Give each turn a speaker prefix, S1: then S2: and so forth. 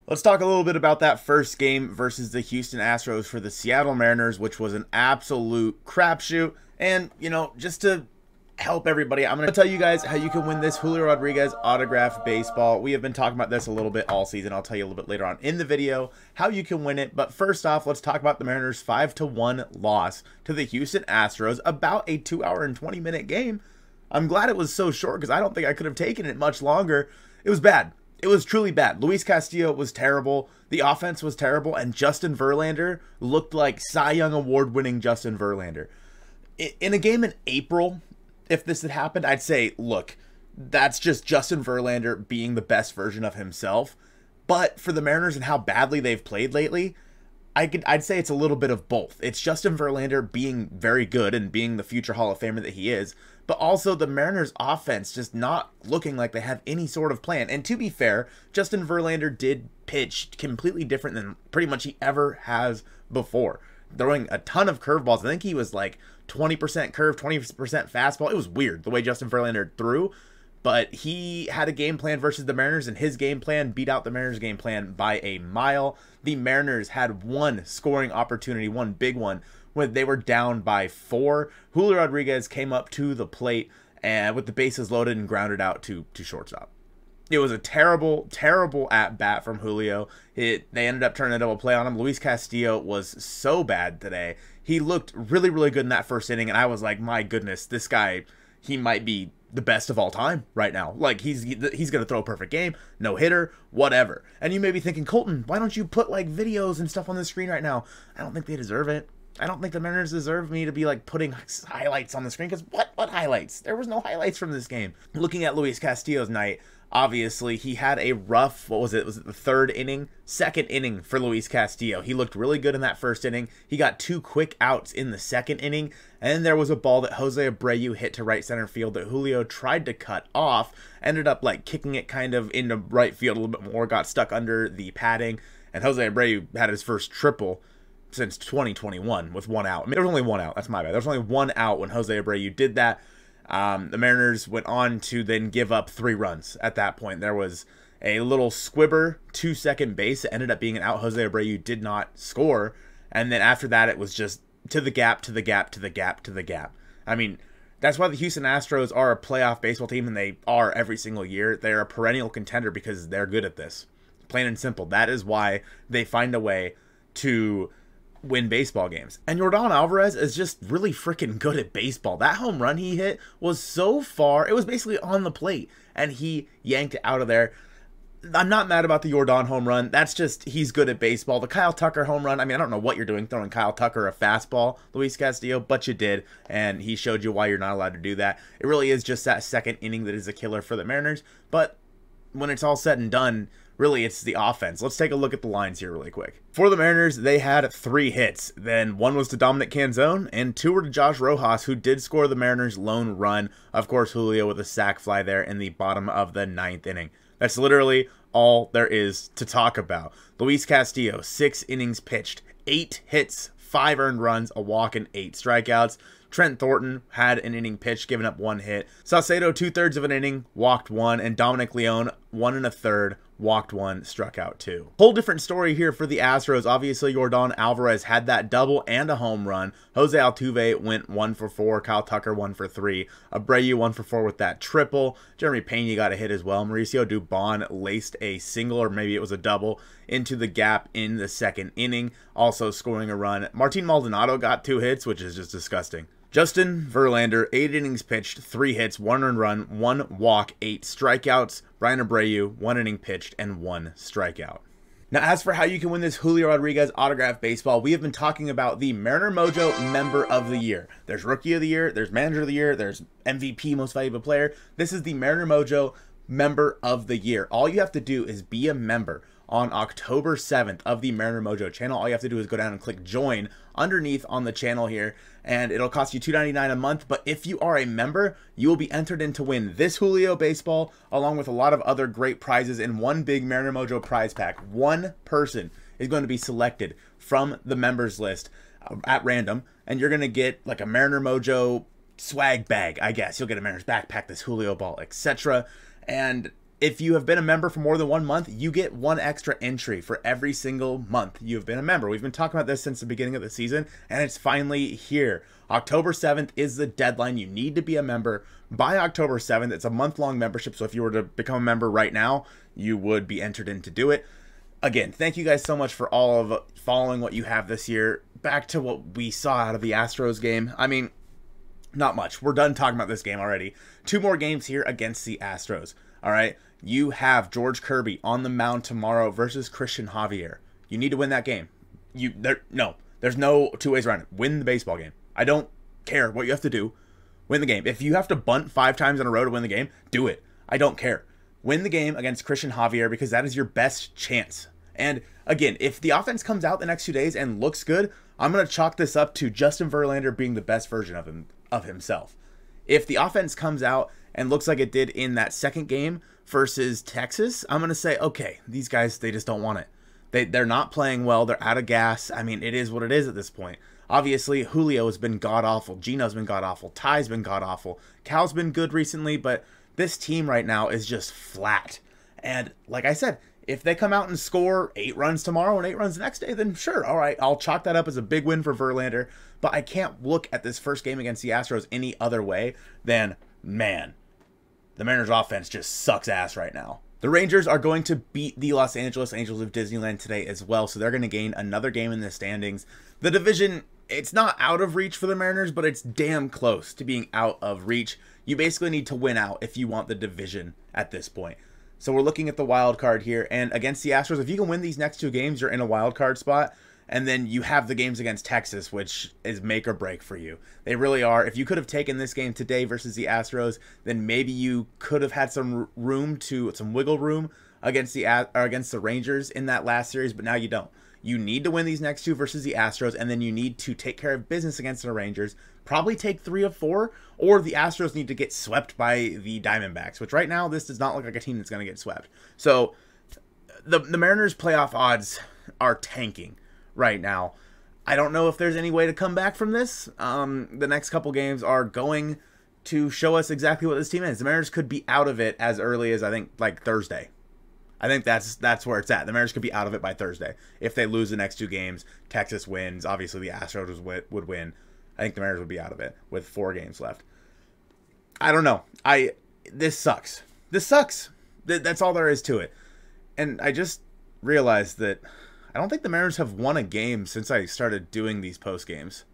S1: Let's talk a little bit about that first game versus the Houston Astros for the Seattle Mariners, which was an absolute crapshoot. And, just to help everybody, I'm going to tell you guys how you can win this Julio Rodriguez autographed baseball. We have been talking about this a little bit all season. I'll tell you a little bit later on in the video how you can win it. But first off, let's talk about the Mariners' 5-1 loss to the Houston Astros, about a 2 hour and 20-minute game. I'm glad it was so short because I don't think I could have taken it much longer. It was bad. It was truly bad. Luis Castillo was terrible. The offense was terrible. And Justin Verlander looked like Cy Young Award-winning Justin Verlander. In a game in April, if this had happened, I'd say, look, that's just Justin Verlander being the best version of himself. But for the Mariners and how badly they've played lately, I'd say it's a little bit of both. It's Justin Verlander being very good and being the future Hall of Famer that he is, but also the Mariners offense just not looking like they have any sort of plan. And to be fair, Justin Verlander did pitch completely different than pretty much he ever has before. Throwing a ton of curveballs. I think he was like 20% curve, 20% fastball. It was weird the way Justin Verlander threw. But he had a game plan versus the Mariners, and his game plan beat out the Mariners' game plan by a mile. The Mariners had one scoring opportunity, one big one, when they were down by 4. Julio Rodriguez came up to the plate and with the bases loaded and grounded out to shortstop. It was a terrible, terrible at-bat from Julio. They ended up turning a double play on him. Luis Castillo was so bad today. He looked really, really good in that first inning, and I was like, my goodness, this guy, he might be the best of all time right now. Like, he's going to throw a perfect game, no hitter, whatever. And you may be thinking, Colton, why don't you put, like, videos and stuff on the screen right now? I don't think they deserve it. I don't think the Mariners deserve me to be, like, putting highlights on the screen, because what highlights? There was no highlights from this game. Looking at Luis Castillo's night, obviously, he had a rough, what was it? Was it the third inning? Second inning for Luis Castillo. He looked really good in that first inning. He got 2 quick outs in the second inning. And there was a ball that Jose Abreu hit to right center field that Julio tried to cut off. Ended up, like, kicking it kind of into right field a little bit more. Got stuck under the padding. And Jose Abreu had his first triple since 2021 with 1 out. I mean, there was only 1 out. That's my bad. There was only 1 out when Jose Abreu did that. The Mariners went on to then give up 3 runs at that point. There was a little squibber to second base. It ended up being an out. Jose Abreu did not score. And then after that, it was just to the gap, to the gap, to the gap, to the gap. I mean, that's why the Houston Astros are a playoff baseball team, and they are every single year. They're a perennial contender because they're good at this. Plain and simple. That is why they find a way to win baseball games. And Yordan Alvarez is just really freaking good at baseball. That home run he hit was so far, it was basically on the plate, and he yanked it out of there. I'm not mad about the Yordan home run. That's just, he's good at baseball. The Kyle Tucker home run, I mean, I don't know what you're doing throwing Kyle Tucker a fastball, Luis Castillo, but you did, and he showed you why you're not allowed to do that. It really is just that second inning that is a killer for the Mariners, but when it's all said and done, really, it's the offense. Let's take a look at the lines here really quick. For the Mariners, they had 3 hits. Then 1 was to Dominic Canzone, and 2 were to Josh Rojas, who did score the Mariners' lone run. Of course, Julio with a sac fly there in the bottom of the 9th inning. That's literally all there is to talk about. Luis Castillo, 6 innings pitched, 8 hits, 5 earned runs, a walk, and 8 strikeouts. Trent Thornton had an inning pitched, giving up 1 hit. Saucedo, 2/3 of an inning, walked 1, and Dominic Leone, 1 1/3, walked 1, struck out 2. Whole different story here for the Astros. Obviously, Yordan Alvarez had that double and a home run. Jose Altuve went 1 for 4. Kyle Tucker 1 for 3. Abreu 1 for 4 with that triple. Jeremy Pena got a hit as well. Mauricio Dubon laced a single, or maybe it was a double, into the gap in the second inning, also scoring a run. Martin Maldonado got 2 hits, which is just disgusting. Justin Verlander, 8 innings pitched, 3 hits, 1 earned run, 1 walk, 8 strikeouts. Brian Abreu, 1 inning pitched, and 1 strikeout. Now, as for how you can win this Julio Rodriguez autographed baseball, we have been talking about the Mariner Mojo Member of the Year. There's Rookie of the Year, there's Manager of the Year, there's MVP, Most Valuable Player. This is the Mariner Mojo Member of the Year. All you have to do is be a member on October 7th of the Mariner Mojo channel. All you have to do is go down and click join underneath on the channel here, and it'll cost you $2.99 a month. But if you are a member, you will be entered in to win this Julio baseball along with a lot of other great prizes in one big Mariner Mojo prize pack. One person is going to be selected from the members list at random, and you're going to get like a Mariner Mojo swag bag, I guess. You'll get a Mariners backpack, this Julio ball, etc. And If you have been a member for more than 1 month, you get 1 extra entry for every single month you've been a member. We've been talking about this since the beginning of the season, and it's finally here. October 7th is the deadline. You need to be a member by October 7th. It's a month-long membership, so if you were to become a member right now, you would be entered in to do it. Again, thank you guys so much for all of following what you have this year. Back to what we saw out of the Astros game. I mean, not much. We're done talking about this game already. 2 more games here against the Astros. All right, you have George Kirby on the mound tomorrow versus Christian Javier. You need to win that game. There's no 2 ways around it. Win the baseball game. I don't care what you have to do. Win the game. If you have to bunt 5 times in a row to win the game, do it. I don't care. Win the game against Christian Javier because that is your best chance. And again, if the offense comes out the next 2 days and looks good, I'm going to chalk this up to Justin Verlander being the best version of himself. If the offense comes out and looks like it did in that second game versus Texas, I'm going to say, okay, these guys, they just don't want it. They're not playing well. They're out of gas. I mean, it is what it is at this point. Obviously, Julio has been god-awful. Gino's been god-awful. Ty's been god-awful. Cal's been good recently, but this team right now is just flat. And like I said, if they come out and score 8 runs tomorrow and 8 runs the next day, then sure, all right, I'll chalk that up as a big win for Verlander. But I can't look at this first game against the Astros any other way than, man, the Mariners offense just sucks ass right now. The Rangers are going to beat the Los Angeles Angels of Disneyland today as well, so they're going to gain another game in the standings. The division, it's not out of reach for the Mariners, but it's damn close to being out of reach. You basically need to win out if you want the division at this point. So we're looking at the wild card here, and against the Astros, if you can win these next 2 games, you're in a wild card spot. And then you have the games against Texas, which is make or break for you. They really are. If you could have taken this game today versus the Astros, then maybe you could have had some wiggle room against the Rangers in that last series, but now you don't. You need to win these next 2 versus the Astros, and then you need to take care of business against the Rangers. Probably take 3 of 4, or the Astros need to get swept by the Diamondbacks, which right now this does not look like a team that's going to get swept. So the Mariners' playoff odds are tanking right now. I don't know if there's any way to come back from this. The next couple games are going to show us exactly what this team is. The Mariners could be out of it as early as, I think, like Thursday. I think that's where it's at. The Mariners could be out of it by Thursday. If they lose the next 2 games, Texas wins. Obviously, the Astros would win. I think the Mariners would be out of it with 4 games left. I don't know. This sucks. This sucks. That's all there is to it. And I just realized that I don't think the Mariners have won a game since I started doing these post games.